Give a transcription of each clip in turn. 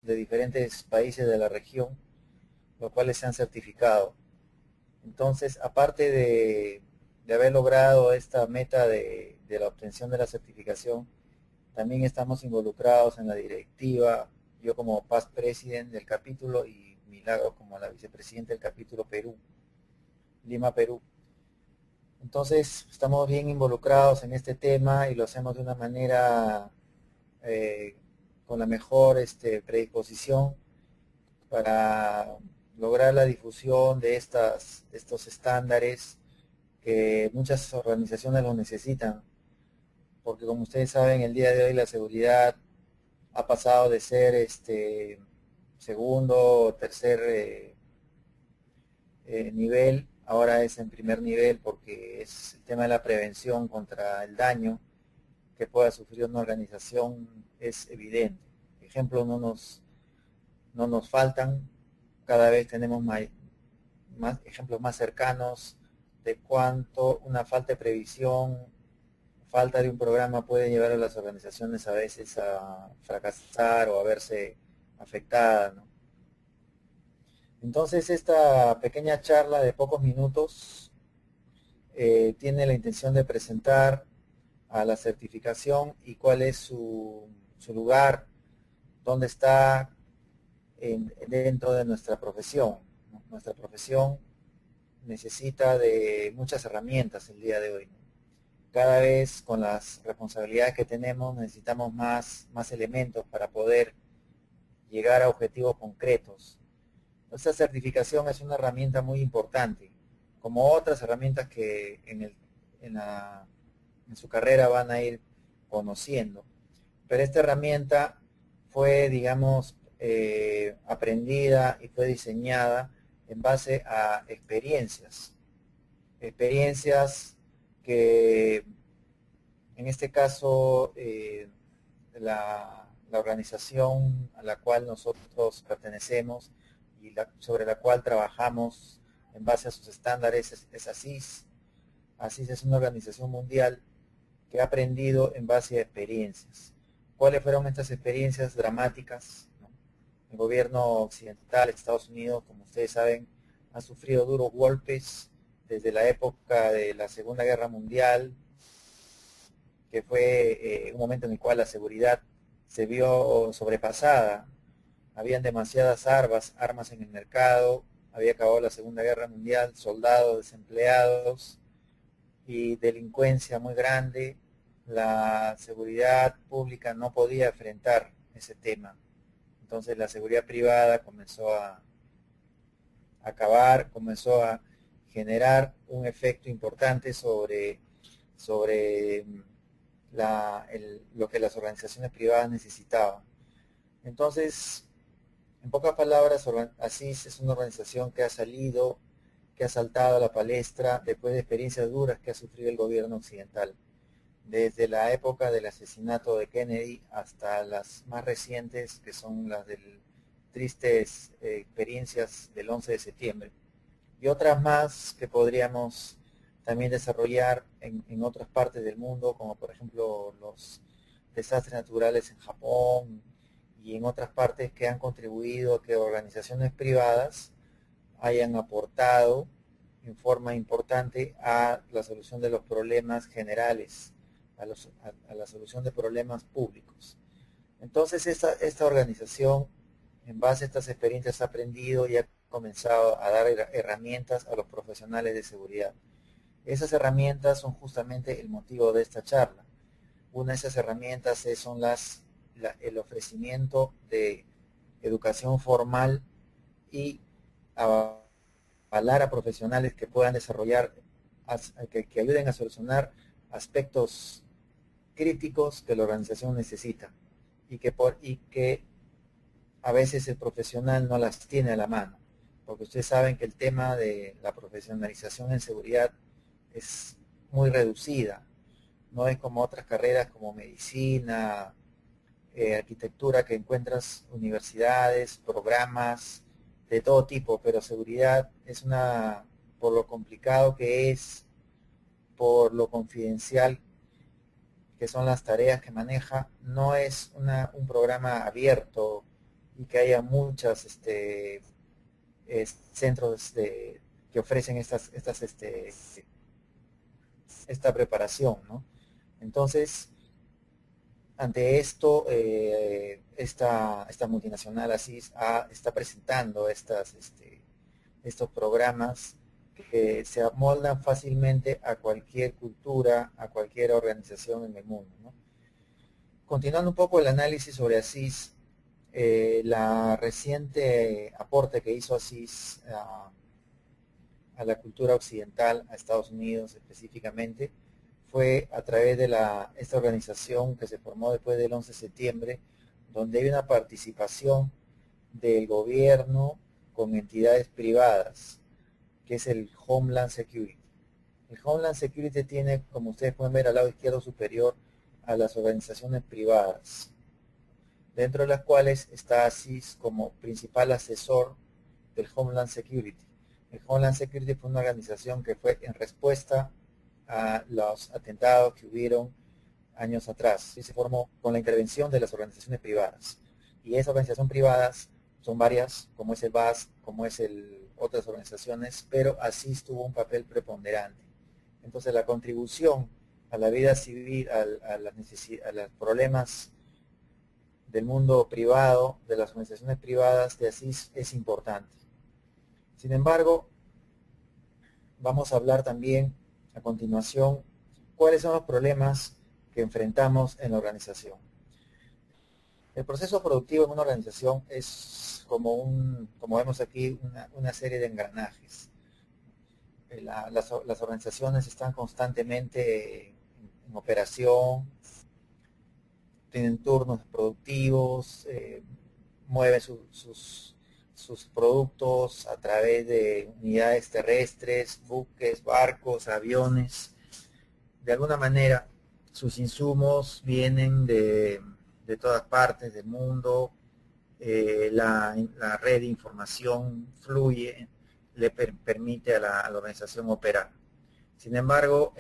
de diferentes países de la región, los cuales se han certificado. Entonces, aparte de haber logrado esta meta de la obtención de la certificación, también estamos involucrados en la directiva, yo como past president del capítulo y Milagro como la vicepresidenta del capítulo Perú, Lima, Perú. Entonces, estamos bien involucrados en este tema y lo hacemos de una manera con la mejor predisposición para lograr la difusión de estos estándares que muchas organizaciones los necesitan, porque como ustedes saben, el día de hoy la seguridad ha pasado de ser segundo o tercer nivel, ahora es en primer nivel, porque es el tema de la prevención contra el daño que pueda sufrir una organización es evidente. Ejemplos no nos faltan, cada vez tenemos más ejemplos más cercanos de cuánto una falta de previsión, falta de un programa puede llevar a las organizaciones a veces a fracasar o a verse afectadas, ¿no? Entonces esta pequeña charla de pocos minutos tiene la intención de presentar a la certificación y cuál es su lugar, dónde está dentro de nuestra profesión, ¿no? Nuestra profesión necesita de muchas herramientas el día de hoy, ¿no? Cada vez con las responsabilidades que tenemos necesitamos más elementos para poder llegar a objetivos concretos. Esta certificación es una herramienta muy importante, como otras herramientas que en su carrera van a ir conociendo. Pero esta herramienta fue, digamos, aprendida y fue diseñada en base a experiencias que en este caso la organización a la cual nosotros pertenecemos y sobre la cual trabajamos en base a sus estándares es ASIS. ASIS es una organización mundial que ha aprendido en base a experiencias. ¿Cuáles fueron estas experiencias dramáticas, ¿no? El gobierno occidental, Estados Unidos, como ustedes saben, ha sufrido duros golpes desde la época de la Segunda Guerra Mundial, que fue un momento en el cual la seguridad se vio sobrepasada. Habían demasiadas armas en el mercado, había acabado la Segunda Guerra Mundial, soldados desempleados y delincuencia muy grande. La seguridad pública no podía enfrentar ese tema. Entonces la seguridad privada comenzó a acabar, comenzó a generar un efecto importante sobre lo que las organizaciones privadas necesitaban. Entonces, en pocas palabras, ASIS es una organización que ha salido, que ha saltado a la palestra después de experiencias duras que ha sufrido el gobierno occidental, desde la época del asesinato de Kennedy hasta las más recientes, que son las del tristes experiencias del 11 de septiembre, y otras más que podríamos también desarrollar en otras partes del mundo, como por ejemplo los desastres naturales en Japón y en otras partes que han contribuido a que organizaciones privadas hayan aportado en forma importante a la solución de los problemas generales, a la solución de problemas públicos. Entonces esta organización, en base a estas experiencias, ha aprendido y ha comenzado a dar herramientas a los profesionales de seguridad. Esas herramientas son justamente el motivo de esta charla. Una de esas herramientas son el ofrecimiento de educación formal y avalar a profesionales que puedan desarrollar, que ayuden a solucionar aspectos críticos que la organización necesita y que a veces el profesional no las tiene a la mano, porque ustedes saben que el tema de la profesionalización en seguridad es muy reducida, no es como otras carreras como medicina, arquitectura, que encuentras universidades, programas de todo tipo, pero seguridad es por lo complicado que es, por lo confidencial que son las tareas que maneja, no es un programa abierto y que haya muchos centros que ofrecen esta preparación, ¿no? Entonces, ante esto, esta multinacional ASIS está presentando estos programas que se amoldan fácilmente a cualquier cultura, a cualquier organización en el mundo, ¿no? Continuando un poco el análisis sobre ASIS, la reciente aporte que hizo ASIS a la cultura occidental, a Estados Unidos específicamente, fue a través de esta organización que se formó después del 11 de septiembre, donde hay una participación del gobierno con entidades privadas, que es el Homeland Security. El Homeland Security tiene, como ustedes pueden ver al lado izquierdo superior, a las organizaciones privadas, dentro de las cuales está ASIS como principal asesor del Homeland Security. El Homeland Security fue una organización que fue en respuesta a los atentados que hubieron años atrás. Y se formó con la intervención de las organizaciones privadas. Y esas organizaciones privadas son varias, como es el BAS, como es otras organizaciones, pero ASIS tuvo un papel preponderante. Entonces la contribución a la vida civil, a los problemas del mundo privado, de las organizaciones privadas de ASIS es importante. Sin embargo, vamos a hablar también a continuación cuáles son los problemas que enfrentamos en la organización. El proceso productivo en una organización es como vemos aquí, una serie de engranajes. Las organizaciones están constantemente en operación, tienen turnos productivos, mueven sus productos a través de unidades terrestres, buques, barcos, aviones. De alguna manera, sus insumos vienen de todas partes del mundo. La red de información fluye, le permite a la organización operar. Sin embargo,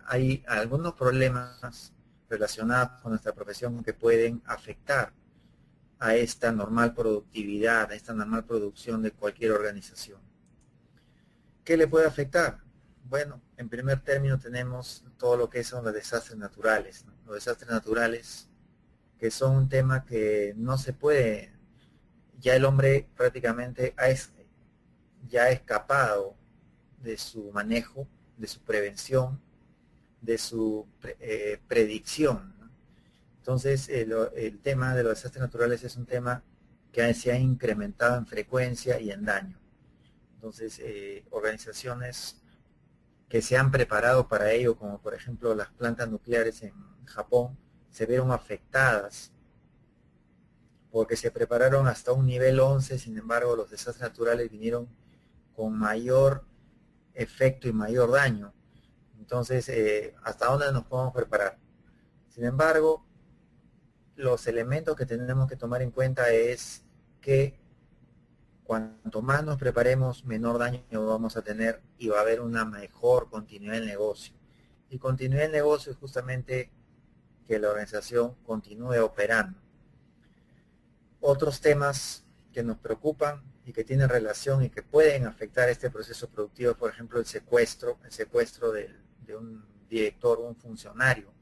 hay algunos problemas relacionados con nuestra profesión que pueden afectar a esta normal productividad, a esta normal producción de cualquier organización. ¿Qué le puede afectar? Bueno, en primer término tenemos todo lo que son los desastres naturales, ¿no? Los desastres naturales, que son un tema que no se puede, ya el hombre prácticamente ya ha escapado de su manejo, de su prevención, de su predicción, ¿no? Entonces, el tema de los desastres naturales es un tema que se ha incrementado en frecuencia y en daño. Entonces, organizaciones que se han preparado para ello, como por ejemplo las plantas nucleares en Japón, se vieron afectadas porque se prepararon hasta un nivel 11, sin embargo los desastres naturales vinieron con mayor efecto y mayor daño. Entonces, ¿hasta dónde nos podemos preparar? Sin embargo, los elementos que tenemos que tomar en cuenta es que cuanto más nos preparemos, menor daño vamos a tener y va a haber una mejor continuidad del negocio. Y continuidad del negocio es justamente que la organización continúe operando. Otros temas que nos preocupan y que tienen relación y que pueden afectar este proceso productivo, por ejemplo, el secuestro de un director o un funcionario,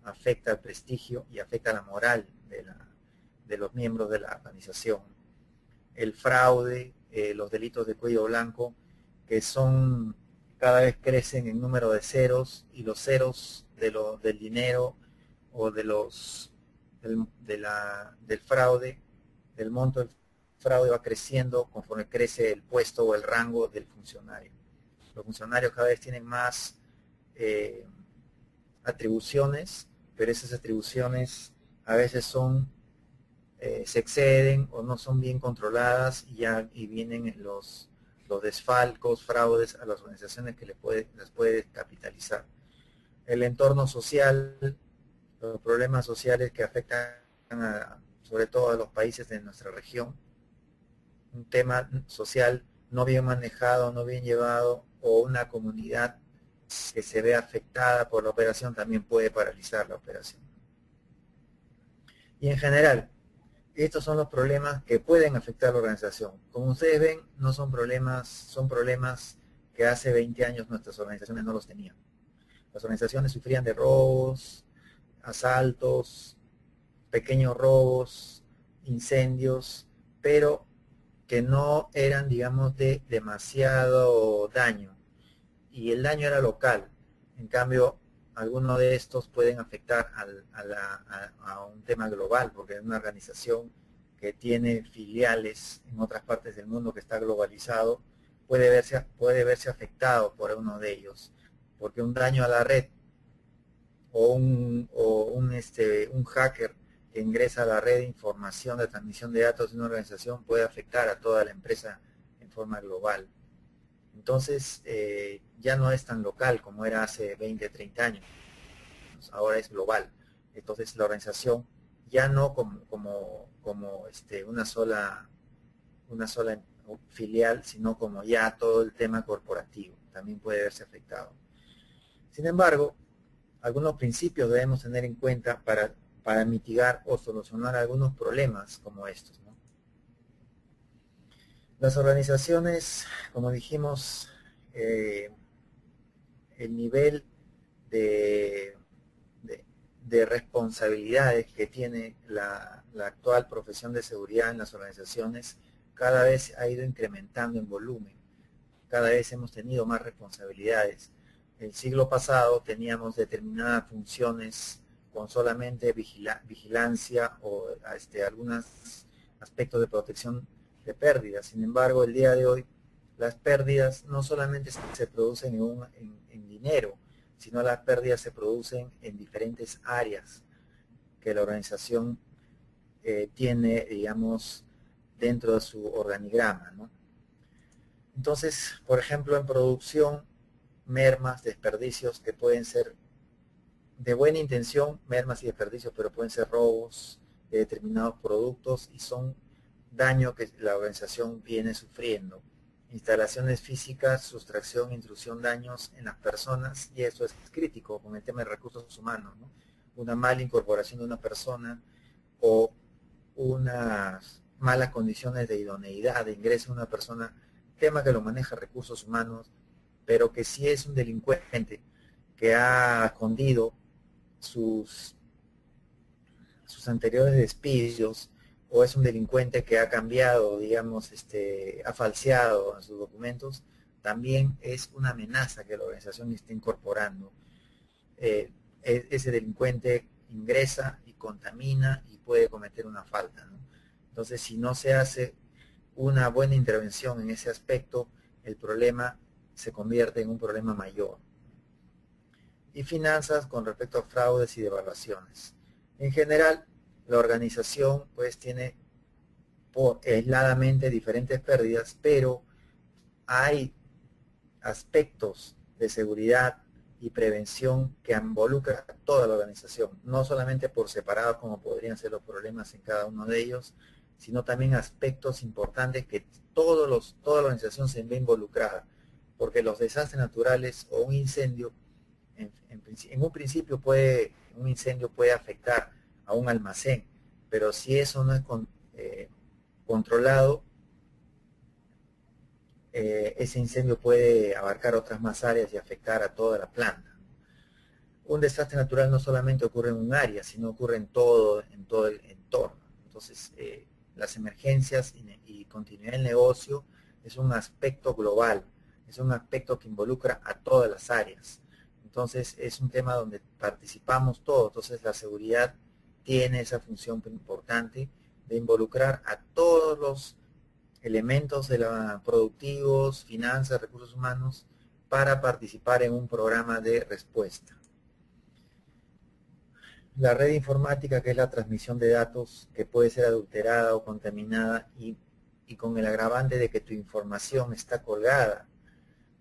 afecta el prestigio y afecta la moral de los miembros de la organización. El fraude, los delitos de cuello blanco, que cada vez crecen en número de ceros, y los ceros del dinero o del fraude, del monto del fraude va creciendo conforme crece el puesto o el rango del funcionario. Los funcionarios cada vez tienen más atribuciones, pero esas atribuciones a veces se exceden o no son bien controladas y vienen los desfalcos, fraudes a las organizaciones que las puede capitalizar. El entorno social, los problemas sociales que afectan sobre todo a los países de nuestra región, un tema social no bien manejado, no bien llevado, o una comunidad que se ve afectada por la operación también puede paralizar la operación. Y en general, estos son los problemas que pueden afectar a la organización. Como ustedes ven, no son problemas, son problemas que hace 20 años nuestras organizaciones no los tenían. Las organizaciones sufrían de robos, asaltos, pequeños robos, incendios, pero que no eran, digamos, de demasiado daño. Y el daño era local. En cambio, algunos de estos pueden afectar a un tema global, porque es una organización que tiene filiales en otras partes del mundo, que está globalizado, puede verse afectado por uno de ellos, porque un daño a la red o un hacker que ingresa a la red de información de transmisión de datos de una organización puede afectar a toda la empresa en forma global. Entonces, ya no es tan local como era hace 20, 30 años. Ahora es global. Entonces, la organización ya no como una sola filial, sino como ya todo el tema corporativo. También puede verse afectado. Sin embargo, algunos principios debemos tener en cuenta para mitigar o solucionar algunos problemas como estos, ¿no? Las organizaciones, como dijimos, el nivel de responsabilidades que tiene la actual profesión de seguridad en las organizaciones cada vez ha ido incrementando en volumen. Cada vez hemos tenido más responsabilidades. El siglo pasado teníamos determinadas funciones con solamente vigilancia o algunos aspectos de protección de pérdidas. Sin embargo, el día de hoy, las pérdidas no solamente se producen en dinero, sino las pérdidas se producen en diferentes áreas que la organización tiene, digamos, dentro de su organigrama, ¿no? Entonces, por ejemplo, en producción, mermas, desperdicios que pueden ser de buena intención, mermas y desperdicios, pero pueden ser robos de determinados productos y son daño que la organización viene sufriendo. Instalaciones físicas, sustracción, intrusión, daños en las personas, y eso es crítico con el tema de recursos humanos, ¿no? Una mala incorporación de una persona o unas malas condiciones de idoneidad de ingreso de una persona, tema que lo maneja recursos humanos, pero que si es un delincuente que ha escondido sus anteriores despidos, o es un delincuente que ha cambiado, digamos, ha falseado en sus documentos, también es una amenaza que la organización esté incorporando. Ese delincuente ingresa y contamina y puede cometer una falta, ¿no? Entonces, si no se hace una buena intervención en ese aspecto, el problema se convierte en un problema mayor. Y finanzas con respecto a fraudes y devaluaciones. En general, la organización pues tiene aisladamente diferentes pérdidas, pero hay aspectos de seguridad y prevención que involucran a toda la organización, no solamente por separado como podrían ser los problemas en cada uno de ellos, sino también aspectos importantes que toda la organización se ve involucrada, porque los desastres naturales o un incendio, en un principio un incendio puede afectar a un almacén, pero si eso no es controlado, ese incendio puede abarcar otras más áreas y afectar a toda la planta. Un desastre natural no solamente ocurre en un área, sino ocurre en todo el entorno. Entonces, las emergencias y continuidad del negocio es un aspecto global, es un aspecto que involucra a todas las áreas. Entonces, es un tema donde participamos todos. Entonces, la seguridad tiene esa función importante de involucrar a todos los elementos de productivos, finanzas, recursos humanos, para participar en un programa de respuesta. La red informática, que es la transmisión de datos que puede ser adulterada o contaminada y con el agravante de que tu información está colgada,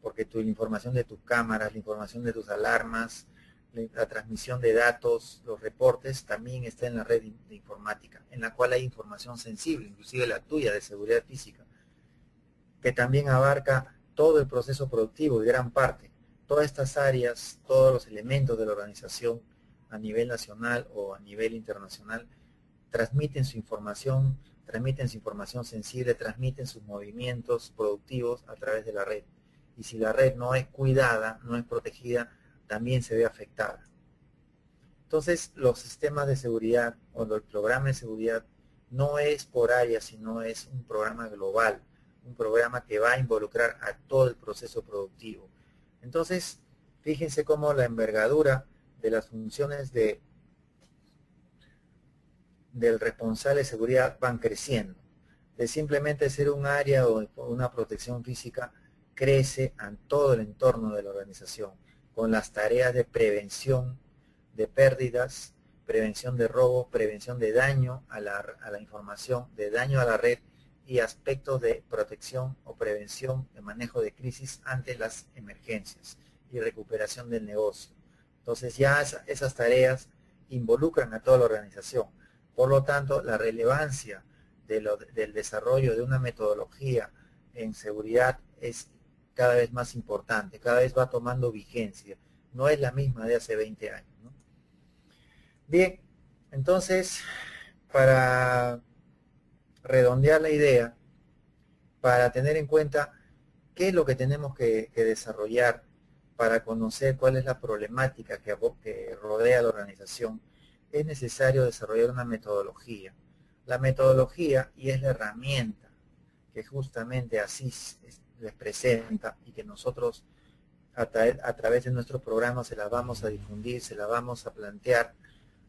porque la información de tus cámaras, la información de tus alarmas, la transmisión de datos, los reportes, también está en la red de informática, en la cual hay información sensible, inclusive la tuya de seguridad física, que también abarca todo el proceso productivo y gran parte. Todas estas áreas, todos los elementos de la organización a nivel nacional o a nivel internacional transmiten su información sensible, transmiten sus movimientos productivos a través de la red. Y si la red no es cuidada, no es protegida, también se ve afectada. Entonces, los sistemas de seguridad o el programa de seguridad no es por área, sino es un programa global, un programa que va a involucrar a todo el proceso productivo. Entonces, fíjense cómo la envergadura de las funciones del responsable de seguridad van creciendo. De simplemente ser un área o una protección física, crece en todo el entorno de la organización, con las tareas de prevención de pérdidas, prevención de robo, prevención de daño a la información, de daño a la red y aspectos de protección o prevención de manejo de crisis ante las emergencias y recuperación del negocio. Entonces ya esas tareas involucran a toda la organización. Por lo tanto, la relevancia del desarrollo de una metodología en seguridad es cada vez más importante, cada vez va tomando vigencia. No es la misma de hace 20 años, ¿no? Bien, entonces, para redondear la idea, para tener en cuenta qué es lo que tenemos que desarrollar para conocer cuál es la problemática que rodea a la organización, es necesario desarrollar una metodología. La metodología, y es la herramienta que justamente así les presenta y que nosotros a través de nuestros programas se la vamos a difundir, se la vamos a plantear,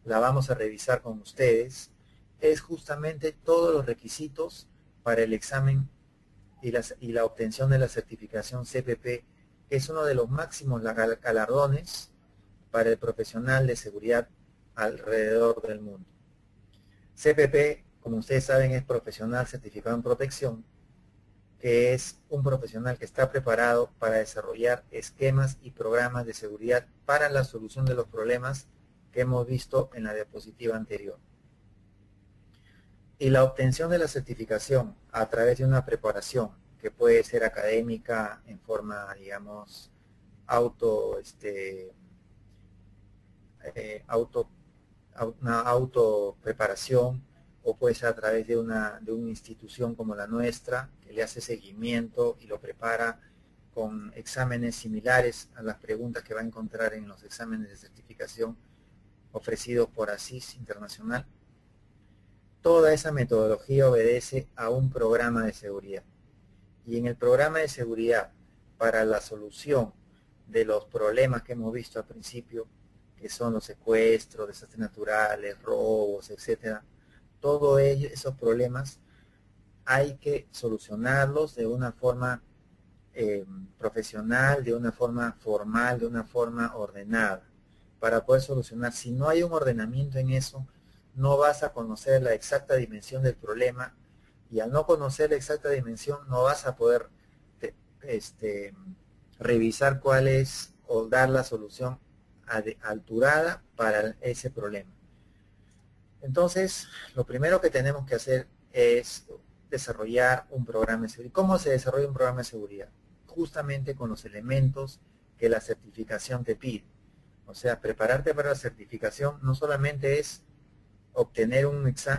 la vamos a revisar con ustedes, es justamente todos los requisitos para el examen y la obtención de la certificación CPP, que es uno de los máximos galardones para el profesional de seguridad alrededor del mundo. CPP, como ustedes saben, es profesional certificado en protección, que es un profesional que está preparado para desarrollar esquemas y programas de seguridad para la solución de los problemas que hemos visto en la diapositiva anterior. Y la obtención de la certificación a través de una preparación que puede ser académica en forma, digamos, una autopreparación, o puede ser a través de una institución como la nuestra, que le hace seguimiento y lo prepara con exámenes similares a las preguntas que va a encontrar en los exámenes de certificación ofrecidos por ASIS Internacional. Toda esa metodología obedece a un programa de seguridad. Y en el programa de seguridad, para la solución de los problemas que hemos visto al principio, que son los secuestros, desastres naturales, robos, etcétera, todos esos problemas hay que solucionarlos de una forma profesional, de una forma formal, de una forma ordenada, para poder solucionar. Si no hay un ordenamiento en eso, no vas a conocer la exacta dimensión del problema, y al no conocer la exacta dimensión no vas a poder revisar cuál es o dar la solución alturada para ese problema. Entonces, lo primero que tenemos que hacer es desarrollar un programa de seguridad. ¿Cómo se desarrolla un programa de seguridad? Justamente con los elementos que la certificación te pide. O sea, prepararte para la certificación no solamente es obtener una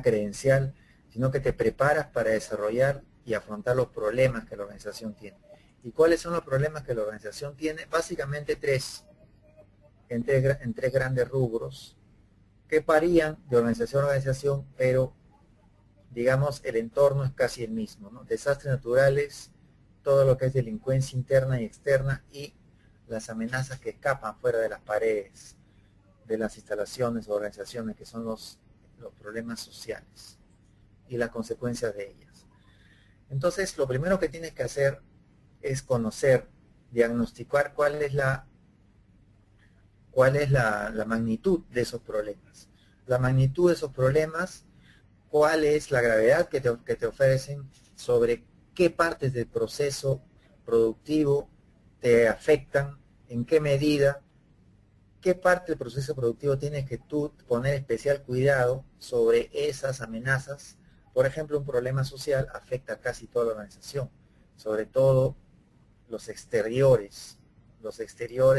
credencial, sino que te preparas para desarrollar y afrontar los problemas que la organización tiene. ¿Y cuáles son los problemas que la organización tiene? Básicamente en tres grandes rubros que varían de organización a organización, pero digamos el entorno es casi el mismo, ¿no? Desastres naturales, todo lo que es delincuencia interna y externa, y las amenazas que escapan fuera de las paredes de las instalaciones o organizaciones, que son los problemas sociales y las consecuencias de ellas. Entonces, lo primero que tienes que hacer es conocer, diagnosticar cuál es la magnitud de esos problemas. La magnitud de esos problemas, cuál es la gravedad que te ofrecen, sobre qué partes del proceso productivo te afectan, en qué medida, qué parte del proceso productivo tienes que tú poner especial cuidado sobre esas amenazas. Por ejemplo, un problema social afecta a casi toda la organización, sobre todo los exteriores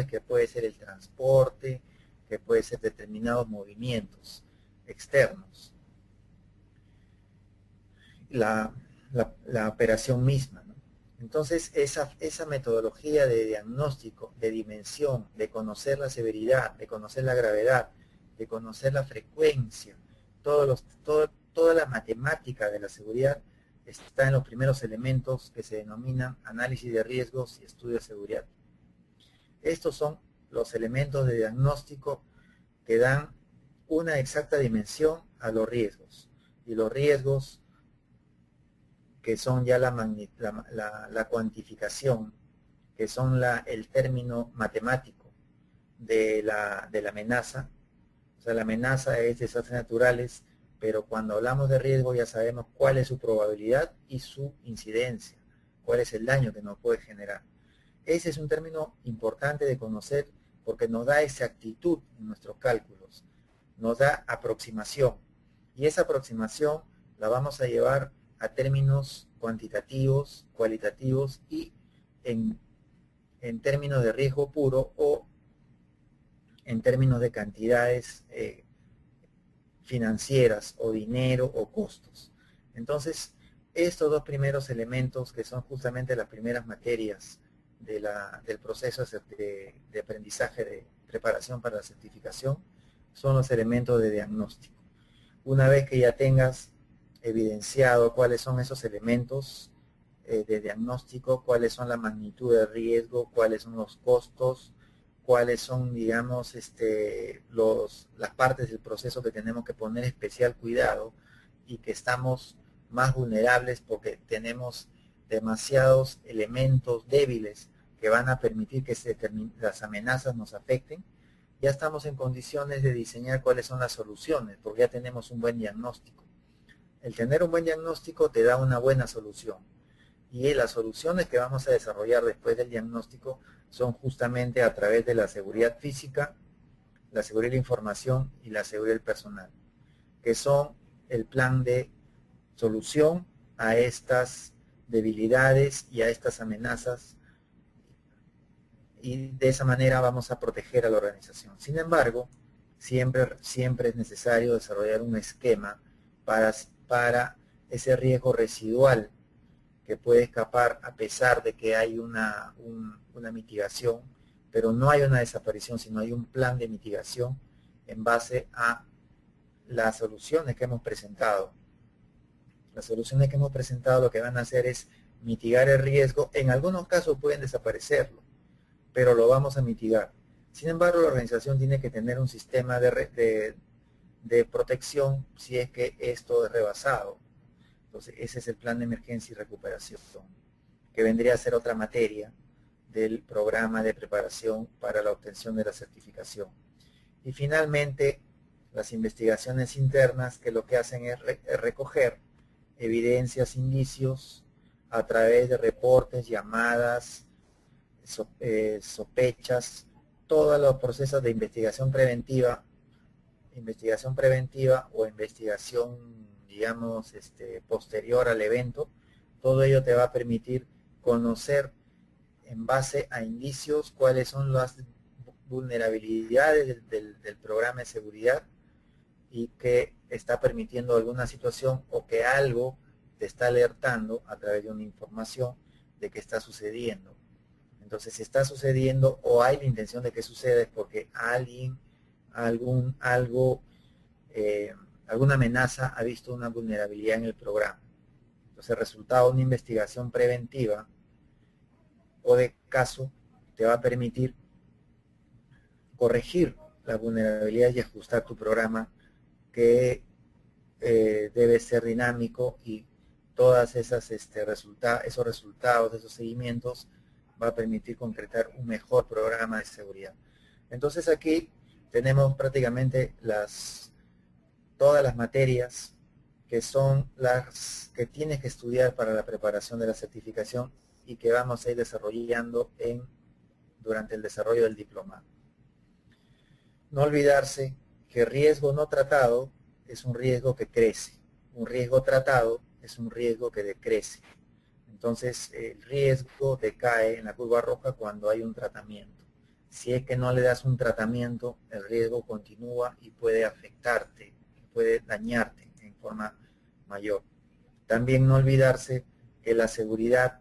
que puede ser el transporte, que puede ser determinados movimientos externos, la operación misma, ¿no? Entonces, esa metodología de diagnóstico, de dimensión, de conocer la severidad, de conocer la gravedad, de conocer la frecuencia, toda la matemática de la seguridad está en los primeros elementos que se denominan análisis de riesgos y estudio de seguridad. Estos son los elementos de diagnóstico que dan una exacta dimensión a los riesgos. Y los riesgos, que son ya la cuantificación, que son el término matemático de la amenaza. O sea, la amenaza es desastres naturales, pero cuando hablamos de riesgo ya sabemos cuál es su probabilidad y su incidencia, cuál es el daño que nos puede generar. Ese es un término importante de conocer porque nos da exactitud en nuestros cálculos, nos da aproximación, y esa aproximación la vamos a llevar a términos cuantitativos, cualitativos y en términos de riesgo puro o en términos de cantidades financieras o dinero o costos. Entonces, estos dos primeros elementos, que son justamente las primeras materias del proceso de aprendizaje de preparación para la certificación, son los elementos de diagnóstico. Una vez que ya tengas evidenciado cuáles son esos elementos de diagnóstico, cuáles son la magnitud de riesgo, cuáles son los costos, cuáles son, digamos, las partes del proceso que tenemos que poner especial cuidado y que estamos más vulnerables porque tenemos demasiados elementos débiles que van a permitir que las amenazas nos afecten, ya estamos en condiciones de diseñar cuáles son las soluciones, porque ya tenemos un buen diagnóstico. El tener un buen diagnóstico te da una buena solución. Y las soluciones que vamos a desarrollar después del diagnóstico son justamente a través de la seguridad física, la seguridad de la información y la seguridad del personal, que son el plan de solución a estas debilidades y a estas amenazas, y de esa manera vamos a proteger a la organización. Sin embargo, siempre es necesario desarrollar un esquema para ese riesgo residual que puede escapar a pesar de que hay una mitigación, pero no hay una desaparición, sino hay un plan de mitigación en base a las soluciones que hemos presentado. Las soluciones que hemos presentado lo que van a hacer es mitigar el riesgo. En algunos casos pueden desaparecerlo, pero lo vamos a mitigar. Sin embargo, la organización tiene que tener un sistema de protección si es que esto es rebasado. Entonces, ese es el plan de emergencia y recuperación, que vendría a ser otra materia del programa de preparación para la obtención de la certificación. Y finalmente, las investigaciones internas, que lo que hacen es recoger evidencias, indicios, a través de reportes, llamadas, sospechas, todos los procesos de investigación preventiva o investigación, digamos, posterior al evento. Todo ello te va a permitir conocer en base a indicios cuáles son las vulnerabilidades del programa de seguridad y que está permitiendo alguna situación o que algo te está alertando a través de una información de que está sucediendo. Entonces, si está sucediendo o hay la intención de que suceda, es porque alguien, alguna amenaza ha visto una vulnerabilidad en el programa. Entonces, el resultado de una investigación preventiva o de caso te va a permitir corregir las vulnerabilidades y ajustar tu programa, que debe ser dinámico, y todas esas esos resultados, esos seguimientos va a permitir concretar un mejor programa de seguridad. Entonces aquí tenemos prácticamente todas las materias que son las que tienes que estudiar para la preparación de la certificación y que vamos a ir desarrollando durante el desarrollo del diplomado. No olvidarse que riesgo no tratado es un riesgo que crece. Un riesgo tratado es un riesgo que decrece. Entonces, el riesgo decae en la curva roja cuando hay un tratamiento. si es que no le das un tratamiento, el riesgo continúa y puede afectarte, puede dañarte en forma mayor. También no olvidarse que la seguridad